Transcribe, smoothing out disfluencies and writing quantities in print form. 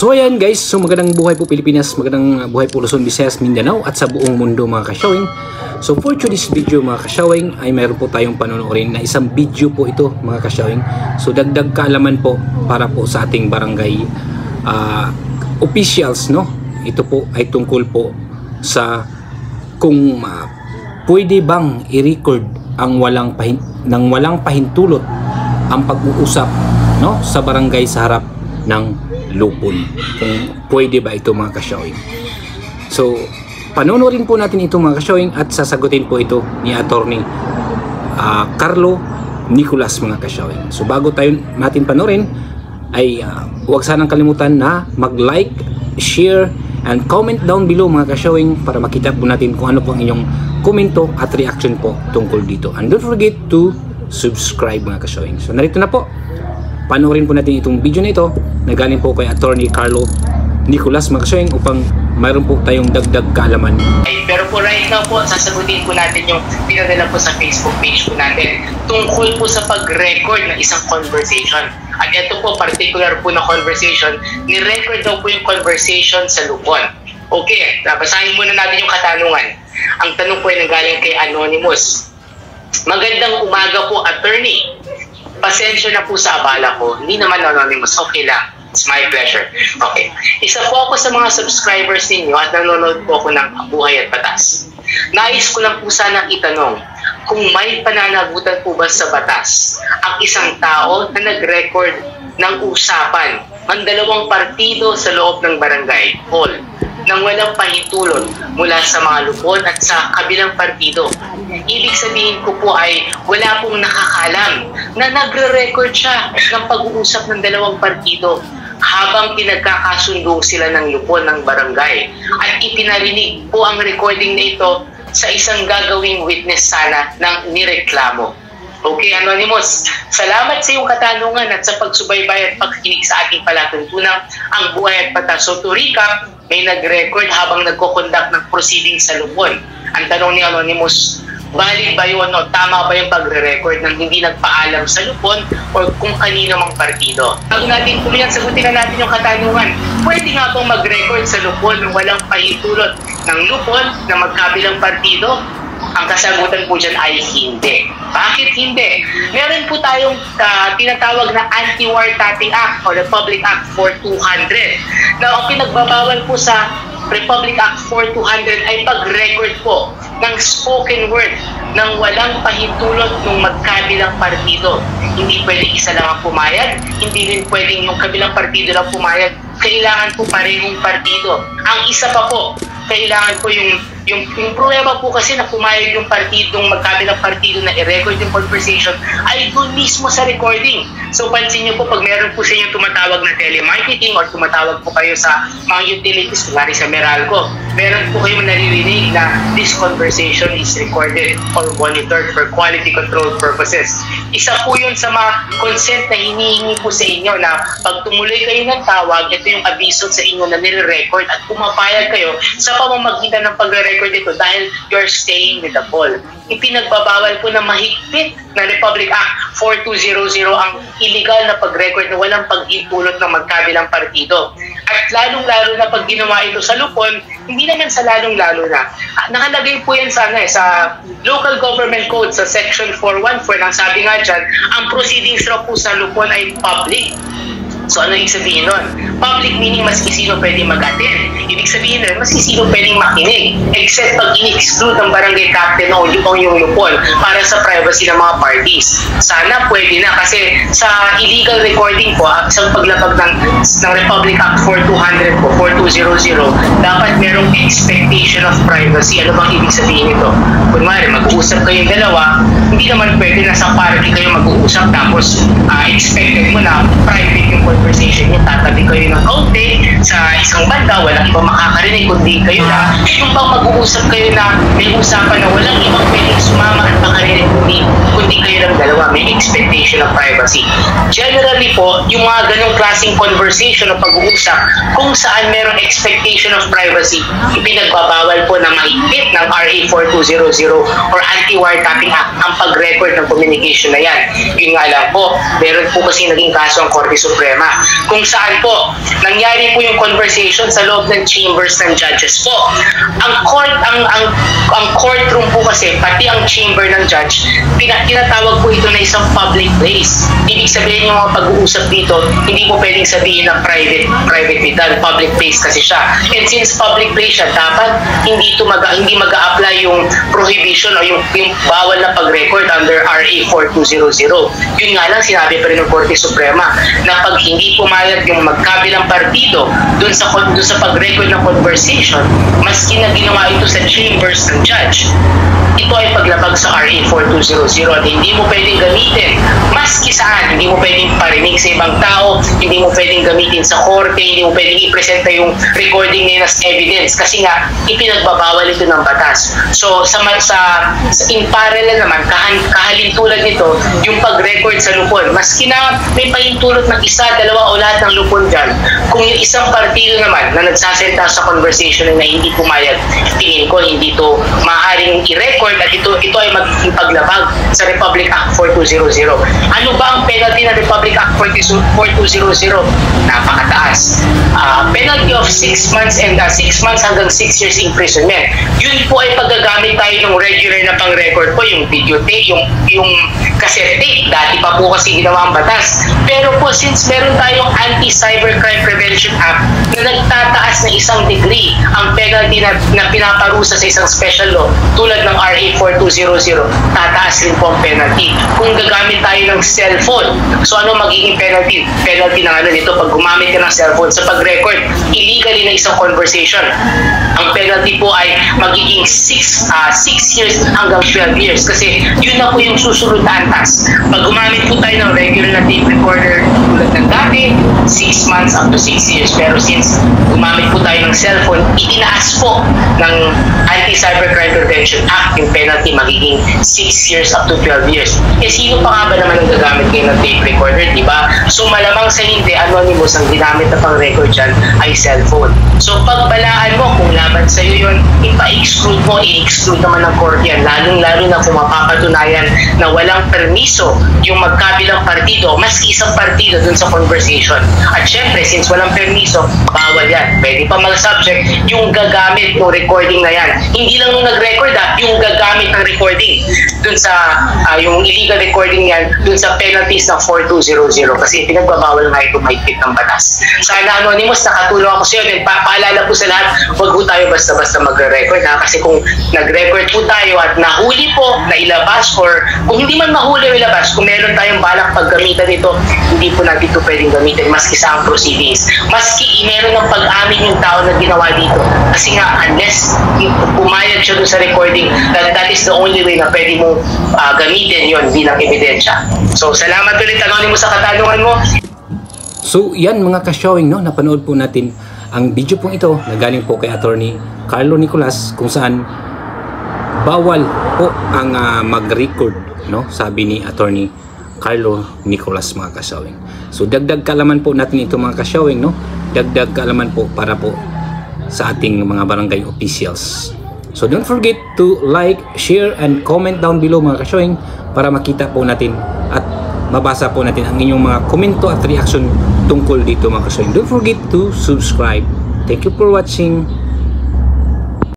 So ayan guys, so magandang buhay po Pilipinas, magandang buhay po Luzon, Visayas, Mindanao at sa buong mundo mga ka-showing. So for today's video mga ka-showing ay mayroon po tayong panonoorin na isang video po ito mga ka-showing. So dagdag kaalaman po para po sa ating barangay officials, no? Ito po ay tungkol po sa kung pwede bang i-record ang walang pahintulot ang pag-uusap, no, sa barangay sa harap ng lupon. Kung pwede ba ito mga ka-showing. So panonoodin po natin ito mga ka-showing at sasagutin po ito ni Attorney Carlo Nicolas mga ka-showing. So bago natin panoorin ay huwag sanang kalimutan na mag-like, share and comment down below mga ka-showing para makita po natin kung ano po ang inyong komento at reaction po tungkol dito. And don't forget to subscribe mga ka-showing. So narito na po, panoorin po natin itong video na ito na galing po kay Attorney Carlo Nicolas mga ka-showing upang mayroon po tayong dagdag kaalaman. Pero po right now po, sasagutin po natin yung pinadala po sa Facebook page po natin tungkol po sa pag-record ng isang conversation. At ito po, particular po na conversation, ni-record daw po yung conversation sa lupon. Okay, basahin muna natin yung katanungan. Ang tanong po ay nanggaling kay Anonymous. Magandang umaga po, attorney. Pasensya na po sa abala ko. Hindi naman Anonymous. Okay lang. It's my pleasure. Okay. Isa po ako sa mga subscribers ninyo at nanonood po ako ng Buhay at Batas. Nais ko lang po sanang itanong kung may pananagutan po ba sa batas ang isang tao na nag-record ng usapan ng dalawang partido sa loob ng barangay hall nang walang pahintulot mula sa mga lupon at sa kabilang partido. Ibig sabihin ko po ay wala pong nakakalam na nagre-record siya ng pag-uusap ng dalawang partido habang pinagkakasundo sila ng lupon ng barangay at ipinarinig po ang recording na ito sa isang gagawing witness sana ng nireklamo. Okay, Anonymous, salamat sa iyong katanungan at sa pagsubaybay at pagkikinig sa ating palatuntunang ang Buhay at Batas. So to recap, may nag-record habang nagko-conduct ng proceeding sa lupon. Ang tanong ni Anonymous, valid ba yun o tama ba yung pagre-record ng hindi nagpaalam sa lupon o kung kanino mang partido? Bago natin tuloy ang sagutin na natin yung katanungan, pwede nga pong mag-record sa lupon ng walang pahintulot ng lupon na magkabilang partido? Ang kasagutan po dyan ay hindi. Bakit hindi? Meron po tayong tinatawag na Anti-Wiretapping Act o Republic Act 4200. Na ang pinagbabawal po sa Republic Act 4200 ay pag-record po ng spoken word ng walang pahintulot ng magkabilang partido. Hindi pwedeng isa lang ang pumayag, hindi rin pwedeng yung kabilang partido lang pumayag. Kailangan po parehong partido. Ang isa pa po, kailangan po yung problema po kasi na pumayag yung partidong magkabilang partido na i-record yung conversation ay doon mismo sa recording. So pansin niyo po pag meron po sa inyo tumatawag na telemarketing or tumatawag po kayo sa mga utilities, kunwari sa Meralco, meron po kayong naririnig na this conversation is recorded or monitored for quality control purposes. Isa po yun sa mga consent na hinihingi po sa inyo na pag tumuloy kayo ng tawag, ito yung abiso sa inyo na nire-record at pumapayag kayo sa pamamagitan ng pagre-record ito dahil you're staying with the call. Ipinagbabawal po na mahigpit na Republic Act 4200 ang illegal na pag-record na walang pag-intulot ng magkabilang partido. At lalong-lalo na pag ginawa ito sa lupon, hindi naman sa lalong-lalo na. Nakalagay po yan sa Local Government Code sa Section 414. Ang sabi nga dyan, ang proceedings raw po sa lupon ay public. So ano ibig sabihin nun? Public meaning maski sino pwedeng mag-attend. Ibig sabihin nun, maski sino pwedeng makinig. Except pag in-exclude ng barangay captain o yung lupon para sa privacy ng mga parties. Sana pwede na kasi sa illegal recording po, isang paglabag ng Republic Act 4200 po, 4200, dapat merong expectation of privacy. Ano bang ibig sabihin nito? Kunwari, mag-uusap kayong dalawa, hindi naman pwede na sa party kayo mag-uusap tapos expected mo na private yung conversation niyo, tatabi kayo ng kaunti sa isang banda, walang ibang makakarinig kundi kayo na. Yung bang mag-uusap kayo na may usapan na walang ibang pwedeng sumama at makarinig kundi kayo lang dalawa, may expectation of privacy. Generally po, yung mga ganong klaseng conversation o pag-uusap kung saan merong expectation of privacy, ipinagbabawal po na mahigpit ng RA 4200 or Anti-Wiretapping Act ang pag-record ng communication na yan. Yun nga lang po, meron po kasi naging kaso ang Korte Suprema Suprema, kung saan po nangyari po yung conversation sa loob ng chambers ng judges po. Ang courtroom po kasi, pati ang chamber ng judge, tinatawag po ito na isang public place. Ibig sabihin yung mga pag-uusap dito, hindi po pwedeng sabihin na private dito, public place kasi siya. And since public place siya, dapat hindi mag-a-apply yung prohibition o yung bawal na pag-record under RA 4200. Yun nga lang, sinabi pa rin ng Korte Suprema na pag hindi pumayag yung magkabilang partido dun sa pag-record ng conversation, maski na ginawa ito sa chambers ng judge, ito ay paglabag sa RA 4200 at hindi mo pwedeng gamitin maski saan. Hindi mo pwedeng parinig sa ibang tao, hindi mo pwedeng gamitin sa korte, hindi mo pwedeng i-presenta yung recording na as evidence kasi nga ipinagbabawal ito ng batas. So in parallel naman, kahalintulad nito yung pag-record sa lupon, maski na may pahintulot ng isa, dalawa o lahat ng lupon dyan, kung yung isang partido naman na nagsasenta sa conversation na hindi pumayag, tingin ko hindi ito maaaring i-record at ito ay magiging paglabag sa Republic Act 4200. Ano ba ang penalty ng Republic Act 4200? Napakataas. Penalty of 6 months and 6 months hanggang 6 years imprisonment. Yun po ay paggagamit tayo ng regular na pang-record po, yung videotape, yung cassette tape. Dati pa po kasi ginawa ang batas. Pero po, since meron tayong Anti-Cybercrime Prevention Act na nagtataas na isang degree ang penalty na pinaparusa sa isang special law tulad ng RA 4200, tataas rin po ang penalty. Kung gagamit tayo ng cellphone, so ano magiging penalty? Penalty ng dito, pag gumamit ka ng cellphone sa pag-record illegally na isang conversation, ang penalty po ay magiging 6 years hanggang 12 years kasi yun na po yung susunod na antas. Pag gumamit po tayo ng regular na tape recorder tulad ng dati, 6 months up to 6 years. Pero since gumamit po tayo ng cellphone, itinaas po ng Anti-Cybercrime Prevention Act yung penalty magiging 6 years up to 12 years. Eh sino pa nga ba naman ang gagamit ngayon ng tape recorder, di ba? So malamang sa hindi, anonymous ang ginamit na pang-record dyan ay cellphone. So pagbalaan mo kung laban sa'yo yun, ipa-exclude mo, i-exclude naman ng court yan, lalong-lalo na kung mapapatunayan na walang permiso yung magkabilang partido, maski isang partido dun sa conversation. At syempre, since walang permiso, bawal yan. Pwede pa mag-subject yung gagamit ng recording na yan. Hindi lang yung nag-record yung gagamit ng recording dun sa yung illegal recording yan dun sa penalties ng 4200 kasi pinagbabawal nga ito mahigpit ng batas. Sana Anonymous, nakatulong ako sa iyo and paalala po sa lahat, huwag po tayo basta-basta magre-record kasi kung nag-record po tayo at nahuli po na ilabas or kung hindi man mahuli o ilabas, kung meron tayong balak paggamitan nito, hindi po natin ito pwedeng gamitin maski sa ang proceedings. Maski meron ng pag-amin yung tao na ginawa dito kasi nga unless pumayag siya dun sa recording, that is the only way na pwede mo gamitin yon bilang ebidensya. So salamat ulit Anonymous sa katanungan mo. So yan mga ka-showing, no, napanood po natin ang video pong ito na galing po kay Attorney Carlo Nicolas kung saan bawal po ang mag-record, no, sabi ni Attorney Carlo Nicolas mga ka-showing. So dagdag kaalaman po natin ito mga ka-showing, no, dagdag kaalaman po para po sa ating mga barangay officials. So don't forget to like, share, and comment down below mga ka-showing para makita po natin at mabasa po natin ang inyong mga komento at reaction tungkol dito mga ka-showing. Don't forget to subscribe. Thank you for watching.